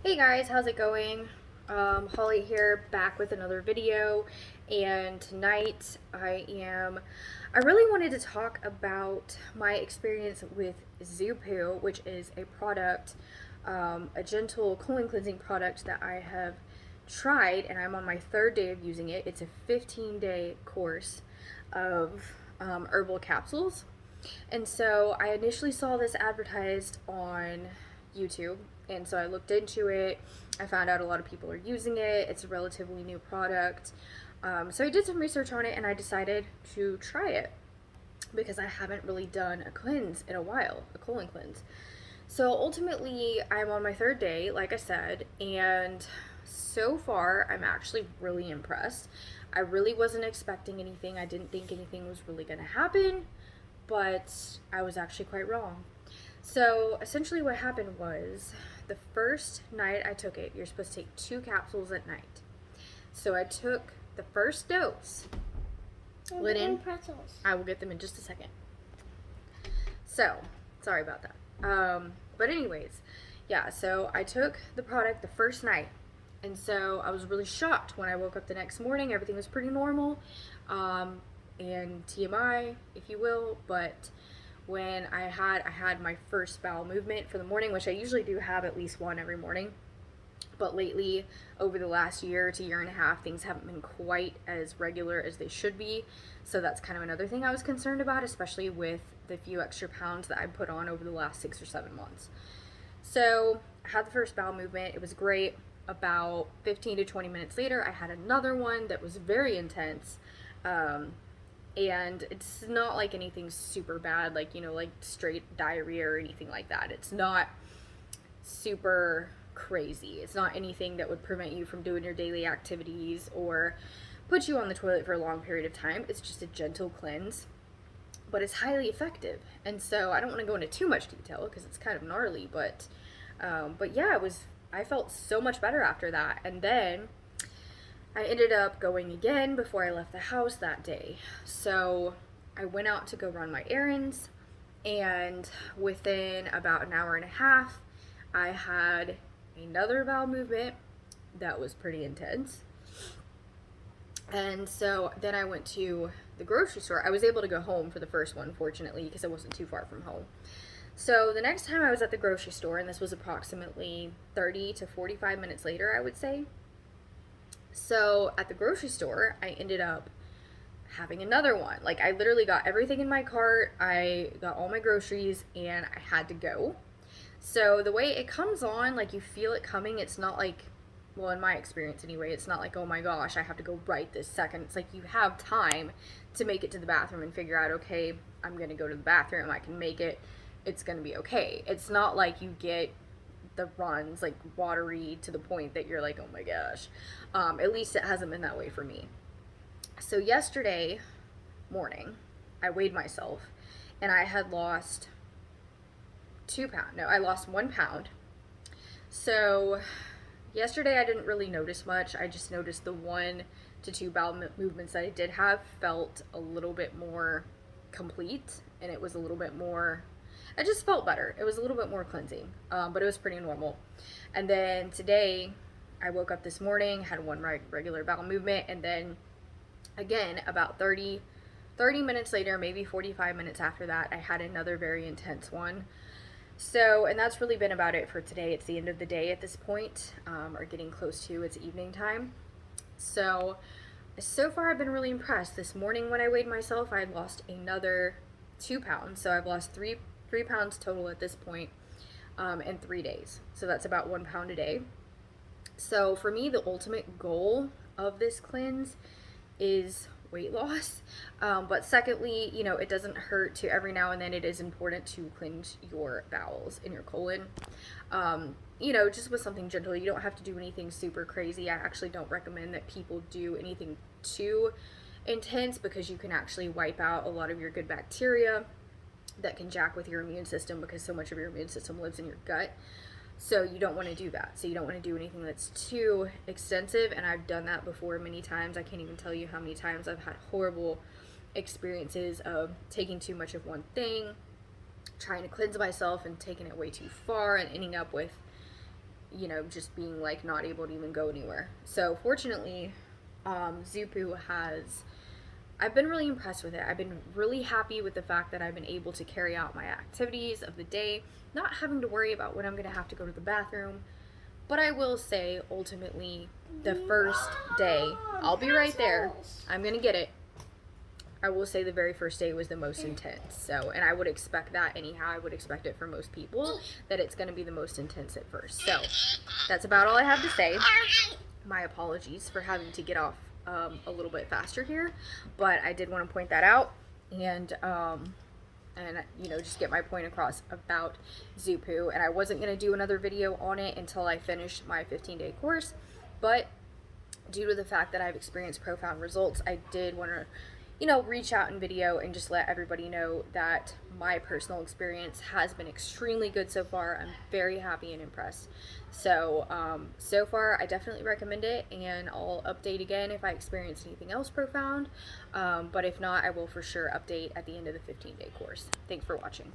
Hey guys, how's it going? Holly here, back with another video, and tonight I really wanted to talk about my experience with Zupoo, which is a product, a gentle colon cleansing product that I have tried, and I'm on my third day of using it. It's a 15-day course of herbal capsules. And so I initially saw this advertised on YouTube, and so I looked into it. I found out a lot of people are using it. It's a relatively new product. So I did some research on it and I decided to try it because I haven't really done a cleanse in a while, a colon cleanse. So ultimately, I'm on my third day, like I said, and so far, I'm actually really impressed. I really wasn't expecting anything. I didn't think anything was really going to happen, but I was actually quite wrong. So essentially, what happened was the first night I took it, you're supposed to take 2 capsules at night. So I took the first dose. Linen, pretzels. I will get them in just a second. So, sorry about that. But anyways, yeah, so I took the product the first night. And so I was really shocked when I woke up the next morning. Everything was pretty normal. And TMI, if you will, but when I had my first bowel movement for the morning, which I usually do have at least one every morning. But lately, over the last year to year and a half, things haven't been quite as regular as they should be. So that's kind of another thing I was concerned about, especially with the few extra pounds that I put on over the last 6 or 7 months. So I had the first bowel movement. It was great. About 15 to 20 minutes later, I had another one that was very intense. And it's not like anything super bad, like, like straight diarrhea or anything like that. It's not super crazy. It's not anything that would prevent you from doing your daily activities or put you on the toilet for a long period of time. It's just a gentle cleanse, but it's highly effective. And so I don't want to go into too much detail because it's kind of gnarly, but yeah, I felt so much better after that. And then I ended up going again before I left the house that day. So I went out to go run my errands, and within about an hour and a half, I had another bowel movement that was pretty intense. And so then I went to the grocery store. I was able to go home for the first one, fortunately, because I wasn't too far from home. So the next time I was at the grocery store, and this was approximately 30 to 45 minutes later, I would say. So at the grocery store, I ended up having another one. Like, I literally got everything in my cart, I got all my groceries, and I had to go. So the way it comes on, like, you feel it coming. It's not like, well, in my experience anyway, it's not like, oh my gosh, I have to go right this second. It's like you have time to make it to the bathroom and figure out, okay, I'm going to go to the bathroom, I can make it, it's going to be okay. It's not like you get the runs like watery to the point that you're like, oh my gosh. At least it hasn't been that way for me. So yesterday morning, I weighed myself and I had lost 2 pounds. No, I lost 1 pound. So yesterday I didn't really notice much. I just noticed the 1 to 2 bowel movements that I did have felt a little bit more complete, and it was a little bit more, I just felt better. It was a little bit more cleansing, but it was pretty normal. And then today, I woke up this morning, had one regular bowel movement, and then again, about 30 minutes later, maybe 45 minutes after that, I had another very intense one. So, and that's really been about it for today. It's the end of the day at this point, or getting close to its evening time. So far I've been really impressed. This morning when I weighed myself, I had lost another 2 pounds. So I've lost three pounds total at this point, in 3 days. So that's about 1 pound a day. So for me, the ultimate goal of this cleanse is weight loss. But secondly, it doesn't hurt to every now and then, it is important to cleanse your bowels and your colon. Just with something gentle. You don't have to do anything super crazy. I actually don't recommend that people do anything too intense because you can actually wipe out a lot of your good bacteria that can jack with your immune system, because so much of your immune system lives in your gut. So you don't want to do that. So you don't want to do anything that's too extensive, and I've done that before many times. I can't even tell you how many times I've had horrible experiences of taking too much of one thing, trying to cleanse myself and taking it way too far, and ending up with you know, just being like not able to even go anywhere. So fortunately, Zupoo has, I've been really impressed with it. I've been really happy with the fact that I've been able to carry out my activities of the day, not having to worry about when I'm going to have to go to the bathroom. But I will say, ultimately, the first day, I'll be right there, I'm going to get it. I will say the very first day was the most intense. So, and I would expect that anyhow. I would expect it for most people, that it's going to be the most intense at first. So, that's about all I have to say. My apologies for having to get off a little bit faster here, but I did want to point that out, and you know, just get my point across about Zupoo. And I wasn't going to do another video on it until I finished my 15-day course, but due to the fact that I've experienced profound results, I did want to, you know, reach out in video and just let everybody know that my personal experience has been extremely good so far. I'm very happy and impressed. So, so far, I definitely recommend it, and I'll update again if I experience anything else profound. But if not, I will for sure update at the end of the 15-day course. Thanks for watching.